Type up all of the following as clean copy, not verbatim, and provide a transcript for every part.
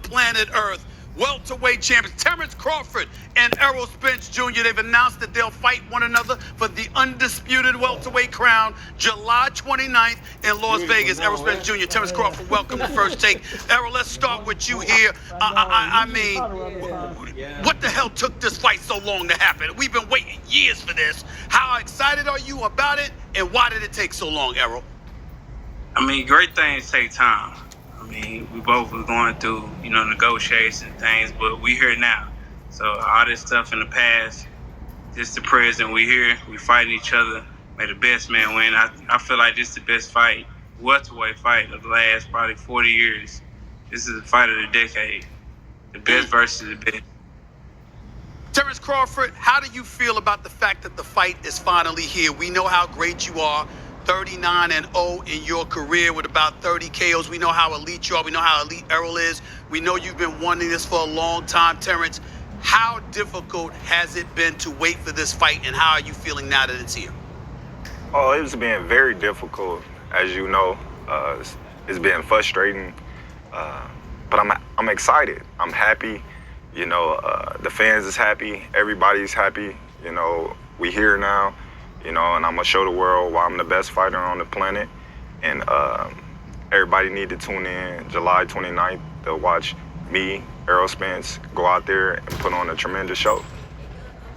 planet Earth. Welterweight champions Terrance Crawford and Errol Spence Jr. They've announced that they'll fight one another for the undisputed welterweight crown July 29th in Las Vegas. Errol Spence Jr., Terrance Crawford, welcome to First Take. Errol, let's start with you here. I mean, what the hell took this fight so long to happen? We've been waiting years for this. How excited are you about it, and why did it take so long, Errol? I mean, great things take time. I mean, we both were going through, negotiations and things, but we here now. So all this stuff in the past, just the present, we here, we fighting each other, may the best man win. I feel like this is the best fight, welterweight fight of the last probably 40 years. This is the fight of the decade. The best versus the best. Terrance Crawford, how do you feel about the fact that the fight is finally here? We know how great you are. 39-0 in your career with about 30 KOs. We know how elite you are. We know how elite Errol is. We know you've been wanting this for a long time. Terrance, how difficult has it been to wait for this fight, and how are you feeling now that it's here? Oh, it's been very difficult, as you know. It's been frustrating, but I'm excited. I'm happy. The fans is happy. Everybody's happy. We here now. And I'm going to show the world why I'm the best fighter on the planet. And everybody need to tune in July 29th to watch me, Errol Spence, go out there and put on a tremendous show.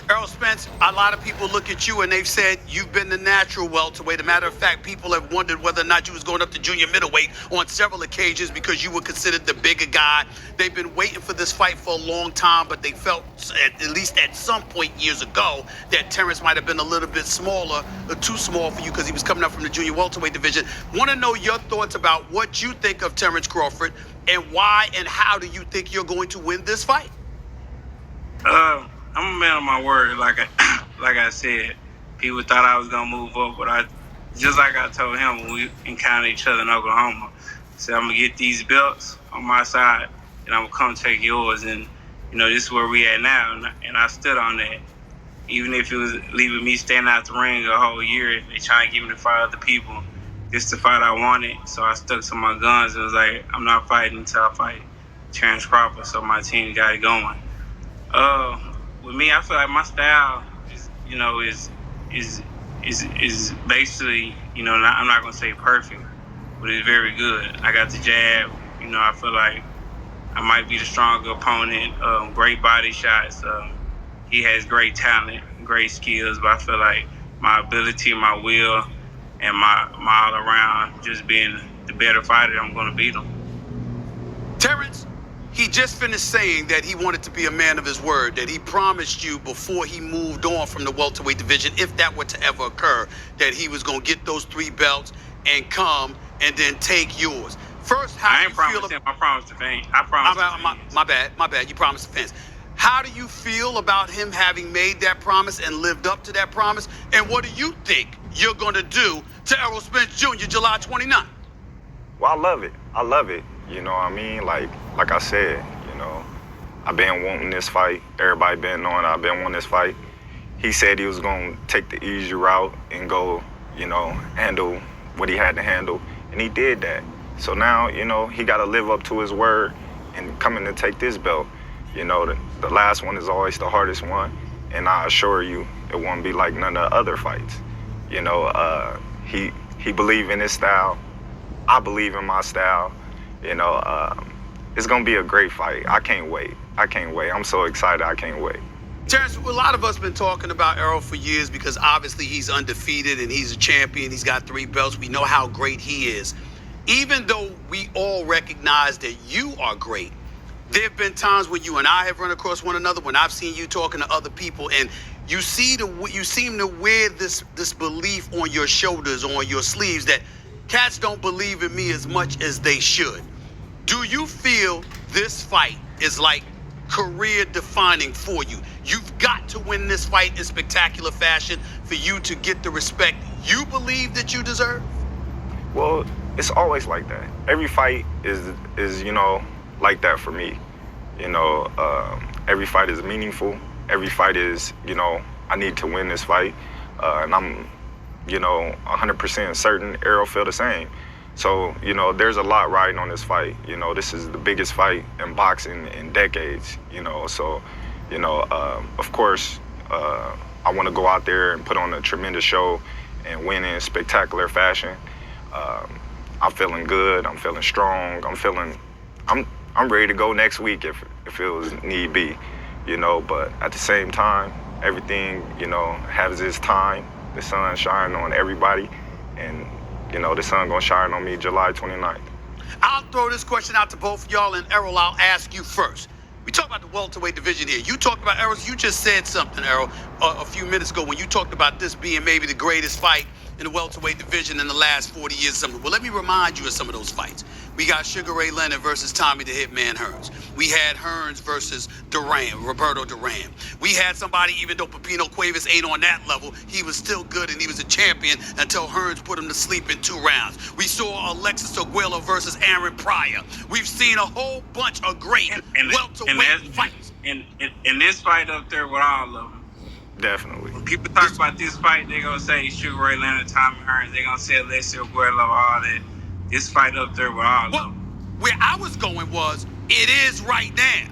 Errol Spence, a lot of people look at you and they've said you've been the natural welterweight. As a matter of fact, people have wondered whether or not you was going up to junior middleweight on several occasions because you were considered the bigger guy. They've been waiting for this fight for a long time, but they felt, at least at some point years ago, that Terrance might have been a little bit smaller, or too small for you because he was coming up from the junior welterweight division. Want to know your thoughts about what you think of Terrance Crawford and why and how do you think you're going to win this fight? I'm a man of my word. Like I said, people thought I was gonna move up, but just like I told him when we encountered each other in Oklahoma, I said I'm gonna get these belts on my side, and I'm gonna come take yours. And this is where we at now, and I stood on that. Even if it was leaving me standing out the ring a whole year, they trying to get me to fight other people. This is the fight I wanted, so I stuck to my guns. It was like I'm not fighting until I fight Terrance Crawford. So my team got it going. With me, I feel like my style is basically, I'm not gonna say perfect, but it's very good. I got the jab. I feel like I might be the stronger opponent. Great body shots. He has great talent, great skills, but I feel like my ability, my will, and my all around just being the better fighter, I'm gonna beat him. Terrance, he just finished saying that he wanted to be a man of his word, that he promised you before he moved on from the welterweight division, if that were to ever occur, that he was going to get those 3 belts and come and then take yours. First, how I do ain't you promised feel? him. I promised the fans. I promised My bad. You promised the fans. How do you feel about him having made that promise and lived up to that promise? And what do you think you're going to do to Errol Spence Jr. July 29th? Well, I love it. You know what I mean? Like I said, I've been wanting this fight. Everybody been knowing I've been wanting this fight. He said he was going to take the easy route and go, handle what he had to handle. And he did that. So now, he got to live up to his word and coming to take this belt. The last one is always the hardest one. And I assure you, it won't be like none of the other fights. He believe in his style. I believe in my style. It's going to be a great fight. I can't wait. I'm so excited. I can't wait. Terrance, a lot of us been talking about Errol for years because obviously he's undefeated and he's a champion. He's got 3 belts. We know how great he is. Even though we all recognize that you are great, there have been times when you and I have run across one another, when I've seen you talking to other people, and you seem to wear this belief on your shoulders, on your sleeves, that cats don't believe in me as much as they should. Do you feel this fight is like career defining for you? You've got to win this fight in spectacular fashion for you to get the respect you believe that you deserve? Well, it's always like that. Every fight is like that for me. Every fight is meaningful. Every fight is, I need to win this fight. And I'm, 100% certain Errol feel the same. So, you know, there's a lot riding on this fight. You know, this is the biggest fight in boxing in decades, you know. So, you know, of course, I want to go out there and put on a tremendous show and win in spectacular fashion. I'm feeling good. I'm feeling strong. I'm ready to go next week if it was need be, you know. But at the same time, everything, you know, has its time. The sun shines on everybody, and you know, the sun gonna shine on me July 29th. I'll throw this question out to both of y'all, and Errol, I'll ask you first. We talk about the welterweight division here. You talked about, Errol, you just said something, Errol, a few minutes ago when you talked about this being maybe the greatest fight in the welterweight division in the last 40 years or something. Well, let me remind you of some of those fights. We got Sugar Ray Leonard versus Tommy the Hitman Hearns. We had Hearns versus Roberto Duran. We had somebody, even though Pepino Cuevas ain't on that level, he was still good and he was a champion until Hearns put him to sleep in 2 rounds. We saw Alexis Arguello versus Aaron Pryor. We've seen a whole bunch of great welterweight fights. And this fight up there with all of them. Definitely. When people talk about this fight, they're going to say Sugar Ray Leonard, Tommy Hearns. They're going to say Alexis Arguello, all that. This fight up there with all of them. Where I was going was, it is right now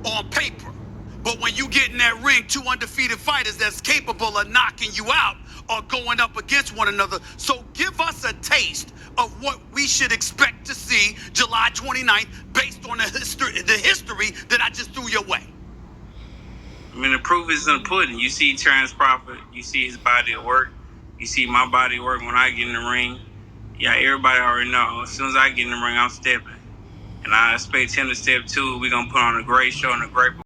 on paper. But when you get in that ring, 2 undefeated fighters that's capable of knocking you out are going up against one another. So give us a taste of what we should expect to see July 29th based on the history that I just threw your way. I mean, the proof is in the pudding. You see Terrance Crawford, you see his body of work, you see my body of work when I get in the ring. Yeah, everybody already know. As soon as I get in the ring, I'm stepping. And I expect him to step too. We're going to put on a great show and a great